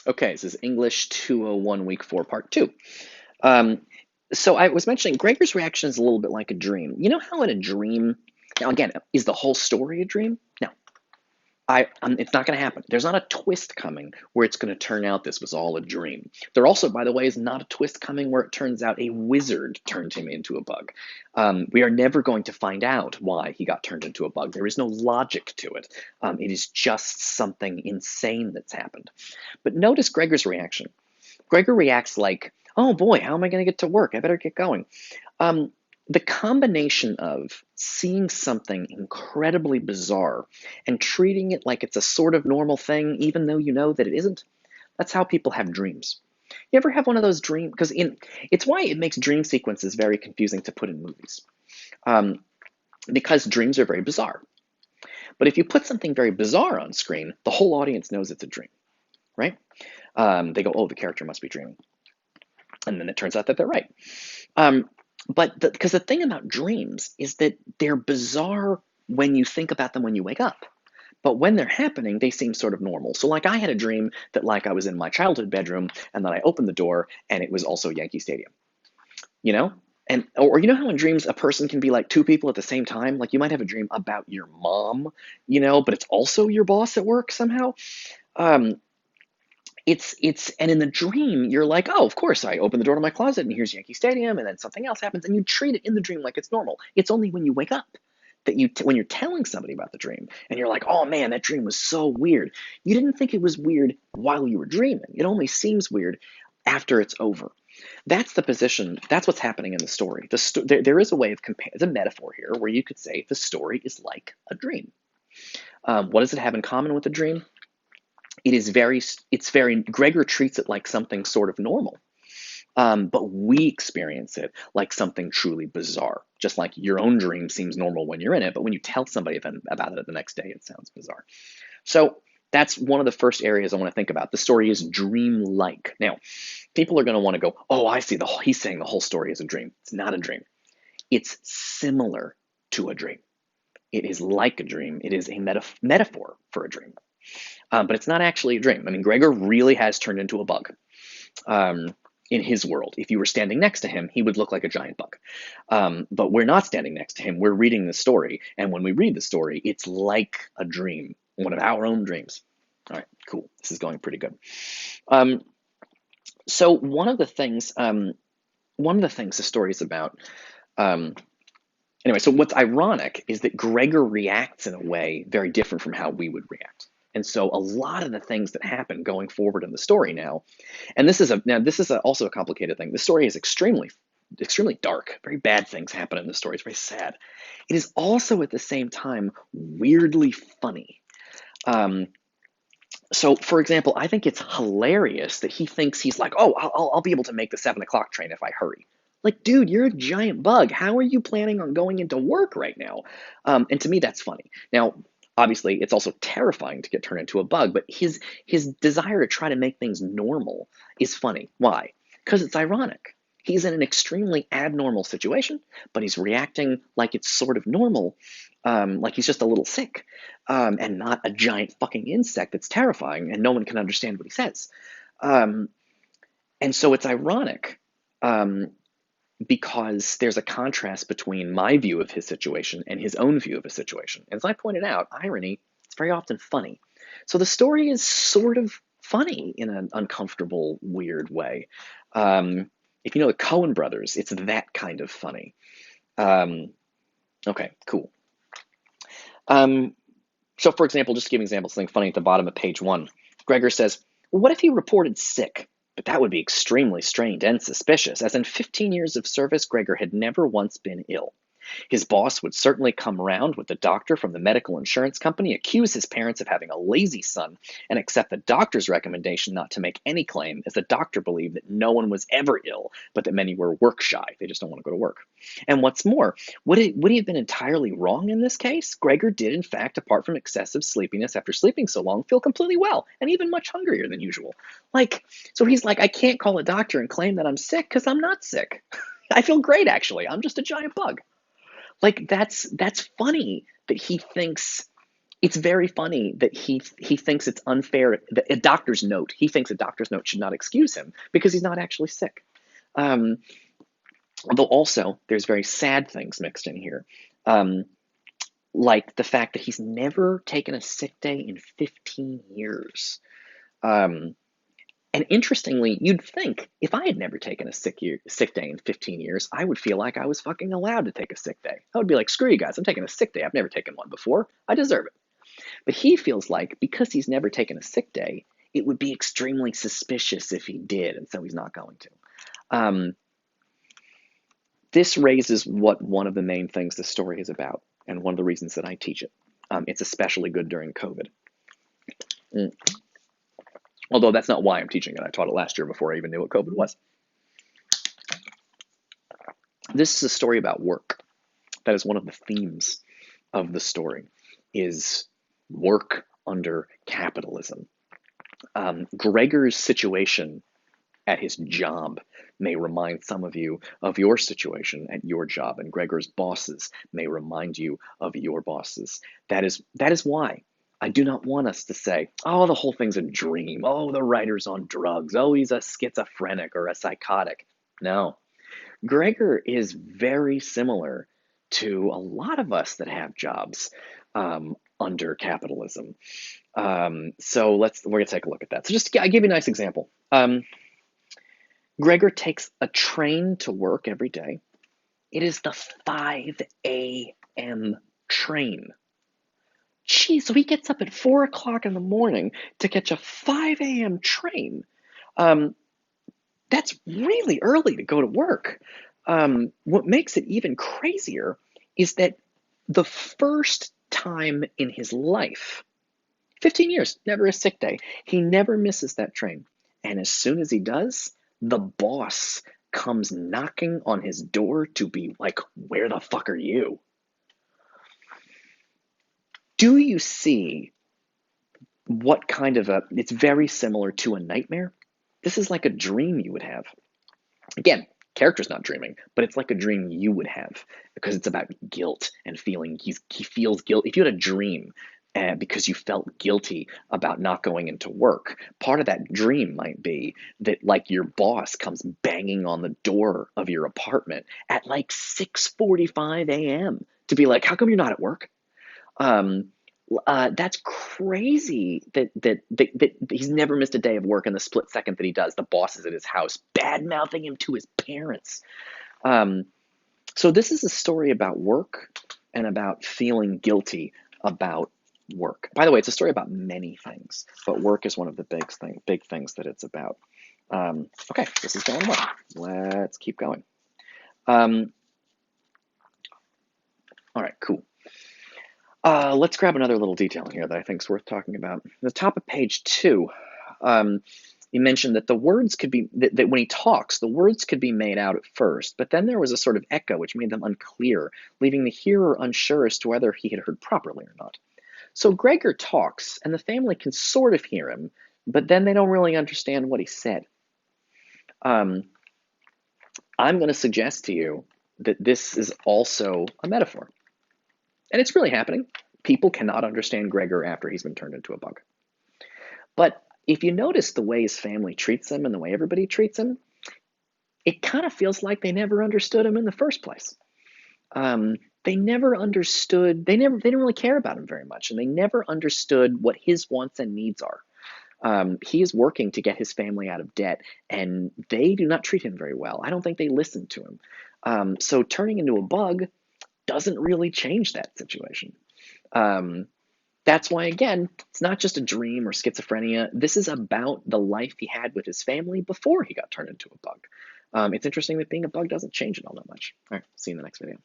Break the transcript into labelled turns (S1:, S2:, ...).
S1: Okay, this is English 201 week 4 part 2. Um, so I was mentioning Gregor's reaction is a little bit like a dream. You know how in a dream, now again, is the whole story a dream? No, it's not going to happen. There's not a twist coming where it's going to turn out this was all a dream. There also, by the way, is not a twist coming where it turns out a wizard turned him into a bug. We are never going to find out why he got turned into a bug. There is no logic to it. It is just something insane that's happened. But notice Gregor's reaction. Gregor reacts like, oh boy, how am I going to get to work? I better get going. Um, the combination of seeing something incredibly bizarre and treating it like it's a sort of normal thing, even though you know that it isn't, that's how people have dreams. You ever have one of those dreams? Because it's why it makes dream sequences very confusing to put in movies. Um, because dreams are very bizarre. But if you put something very bizarre on screen, the whole audience knows it's a dream, right? They go, oh, the character must be dreaming. And then it turns out that they're right. But because the thing about dreams is that they're bizarre when you think about them when you wake up. But when they're happening, they seem sort of normal. So like I had a dream that like I was in my childhood bedroom and then I opened the door and it was also Yankee Stadium, you know? And or you know how in dreams a person can be like two people at the same time? Like you might have a dream about your mom, but it's also your boss at work somehow. Um, it's and in the dream you're like, oh, of course, I open the door to my closet and here's Yankee Stadium, and then something else happens and you treat it in the dream like it's normal. It's only when you wake up that when you're telling somebody about the dream and you're like, oh man, that dream was so weird. You didn't think it was weird while you were dreaming. It only seems weird after it's over. That's the position. That's what's happening in the story. There is a way of it's a metaphor here where you could say the story is like a dream. What does it have in common with a dream? Gregor treats it like something sort of normal. But we experience it like something truly bizarre. Just like your own dream seems normal when you're in it, but when you tell somebody about it the next day, it sounds bizarre. So that's one of the first areas I want to think about. The story is dream-like. Now, people are going to want to go, oh, I see, he's saying the whole story is a dream. It's not a dream. It's similar to a dream. It is like a dream. It is a metaphor for a dream. But it's not actually a dream. I mean, Gregor really has turned into a bug. In his world, if you were standing next to him, he would look like a giant bug. But we're not standing next to him. We're reading the story. And when we read the story, it's like a dream, one of our own dreams. All right, cool. This is going pretty good. So one of the things the story is about, anyway, so what's ironic is that Gregor reacts in a way very different from how we would react. And so a lot of the things that happen going forward in the story now, and this is also a complicated thing. The story is extremely dark. Very bad things happen in the story. It's very sad. It is also at the same time weirdly funny. So, for example, I think it's hilarious that he thinks he's like, oh, I'll be able to make the 7 o'clock train if I hurry. Like, dude, you're a giant bug. How are you planning on going into work right now? And to me, that's funny. Now, obviously, it's also terrifying to get turned into a bug, but his desire to try to make things normal is funny. Why? Because it's ironic. He's in an extremely abnormal situation, but he's reacting like it's sort of normal, like he's just a little sick, and not a giant fucking insect that's terrifying, and no one can understand what he says. And so it's ironic. Because there's a contrast between my view of his situation and his own view of a situation. As I pointed out, irony is very often funny. So the story is sort of funny in an uncomfortable, weird way. If you know the Coen brothers, it's that kind of funny. Okay, cool. So for example, just to give an example, something funny at the bottom of page 1, Gregor says, well, what if he reported sick? But that would be extremely strange and suspicious, as in 15 years of service, Gregor had never once been ill. His boss would certainly come around with the doctor from the medical insurance company, accuse his parents of having a lazy son, and accept the doctor's recommendation not to make any claim, as the doctor believed that no one was ever ill, but that many were work shy. They just don't want to go to work. And what's more, would he have been entirely wrong in this case? Gregor did, in fact, apart from excessive sleepiness after sleeping so long, feel completely well, and even much hungrier than usual. So he's like, I can't call a doctor and claim that I'm sick because I'm not sick. I feel great, actually. I'm just a giant bug. Like that's funny that he thinks It's very funny that he thinks it's unfair that a doctor's note. He thinks a doctor's note should not excuse him because he's not actually sick. Um, Although also there's very sad things mixed in here, um, like the fact that he's never taken a sick day in 15 years. Um, and interestingly, you'd think if I had never taken a sick day in 15 years, I would feel like I was fucking allowed to take a sick day. I would be like, screw you guys, I'm taking a sick day. I've never taken one before. I deserve it. But he feels like because he's never taken a sick day, it would be extremely suspicious if he did, and so he's not going to. Um, this raises what one of the main things the story is about, and one of the reasons that I teach it. It's especially good during COVID. Mm. Although that's not why I'm teaching it. I taught it last year before I even knew what COVID was. This is a story about work. That is one of the themes of the story, is work under capitalism. Gregor's situation at his job may remind some of you of your situation at your job, and Gregor's bosses may remind you of your bosses. That is why I do not want us to say, oh, the whole thing's a dream. Oh, the writer's on drugs. Oh, he's a schizophrenic or a psychotic. No. Gregor is very similar to a lot of us that have jobs under capitalism. So we're gonna take a look at that. So I give you a nice example. Gregor takes a train to work every day. It is the 5 a.m. train. Geez, so he gets up at 4 o'clock in the morning to catch a 5 a.m. train. Um, that's really early to go to work. What makes it even crazier is that the first time in his life, 15 years, never a sick day, he never misses that train. And as soon as he does, the boss comes knocking on his door to be like, where the fuck are you? Do you see what kind of it's very similar to a nightmare? This is like a dream you would have. Again, character's not dreaming, but it's like a dream you would have because it's about guilt and feeling he feels guilt. If you had a dream because you felt guilty about not going into work, part of that dream might be that like your boss comes banging on the door of your apartment at like 6:45 a.m. to be like, how come you're not at work? Um, that's crazy that he's never missed a day of work, in the split second that he does, the boss is at his house, bad mouthing him to his parents. Um, so this is a story about work and about feeling guilty about work. By the way, it's a story about many things, but work is one of the big things that it's about. Okay, this is going well. Let's keep going. All right, cool. Let's grab another little detail here that I think is worth talking about. At the top of page 2, you mentioned that the words could be, that when he talks, the words could be made out at first, but then there was a sort of echo which made them unclear, leaving the hearer unsure as to whether he had heard properly or not. So Gregor talks, and the family can sort of hear him, but then they don't really understand what he said. I'm going to suggest to you that this is also a metaphor. And it's really happening. People cannot understand Gregor after he's been turned into a bug. But if you notice the way his family treats him and the way everybody treats him, it kind of feels like they never understood him in the first place. They never understood, they didn't really care about him very much, and they never understood what his wants and needs are. He is working to get his family out of debt, and they do not treat him very well. I don't think they listen to him. So turning into a bug doesn't really change that situation. That's why, again, it's not just a dream or schizophrenia. This is about the life he had with his family before he got turned into a bug. It's interesting that being a bug doesn't change it all that much. All right, see you in the next video.